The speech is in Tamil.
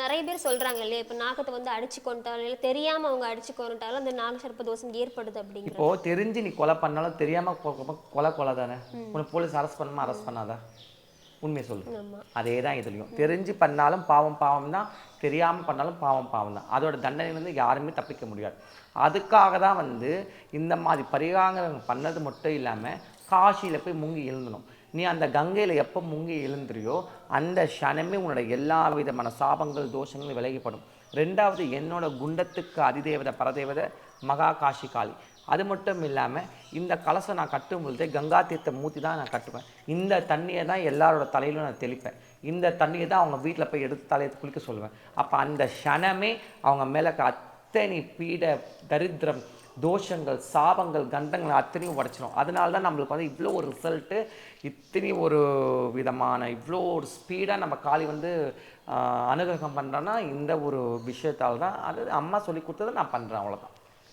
நெறைய பேர் சொல்றாங்க இல்லையா, இப்ப நாகத்த வந்து அடிச்சு கொன்ட்டாலும், இல்ல தெரியாம அவங்க அடிச்சு கொன்னுட்டாலும், அந்த நாக சர்ப்ப தோஷம் ஏற்படுது இப்போ அப்படிங்கிறது. தெரிஞ்சு நீ கொலை பண்ணாலும் தெரியாம கொலை கொலை தானே. ம். உன்னை போலீஸ் அரெஸ்ட் பண்ணுமா அரெஸ்ட் ம். பண்ணாதா? உண்மையை சொல்லு. ஆமா. அதே தான் இதுலயும். ம். தெரிஞ்சு பண்ணாலும் பாவம் பாவம் தான், தெரியாம பண்ணாலும் பாவம் பாவம் தான். அதோட தண்டனையிலிருந்து யாருமே தப்பிக்க முடியாது. அதுக்காக தான் வந்து இந்த மாதிரி பரிகாரங்கள் பண்ணது மட்டும் இல்லாம காசியில போய் முங்கி எழுந்தணும். நீ அந்த கங்கையில எப்போ முங்கி எழுந்துறியோ அந்த க்ஷணமே உன்னோட எல்லா விதமான சாபங்கள் தோஷங்களும் விலகிப்படும். 2வது என்னோட குண்டத்துக்கு அதிதேவதை பரதேவதை மகா காஷி காளி. அது மட்டும் இல்லாமல் இந்த கலசம் நான் கட்டும் பொழுதே கங்கா தீர்த்தம் ஊற்றி தான் நான் கட்டுவேன். இந்த தண்ணியை தான் எல்லாரோட தலையிலும் நான் தெளிப்பேன். இந்த தண்ணியை தான் அவங்க வீட்டில் போய் எடுத்து தலையை குளிக்க சொல்லுவேன். அப்போ அந்த க்ஷணமே அவங்க மேலே அத்தனை பீட தரித்திரம் தோஷங்கள் சாபங்கள் கண்டங்கள் அத்தனையும் உடச்சிடும். அதனால தான் நம்மளுக்கு வந்து இவ்வளோ ஒரு ரிசல்ட்டு, இத்தனை ஒரு விதமான இவ்வளோ ஒரு ஸ்பீடாக நம்ம காளி வந்து அனுகிரகம் பண்ணுறோன்னா இந்த ஒரு விஷயத்தால் தான். அது அம்மா சொல்லி கொடுத்ததை நான் பண்ணுறேன், அவ்வளோதான்.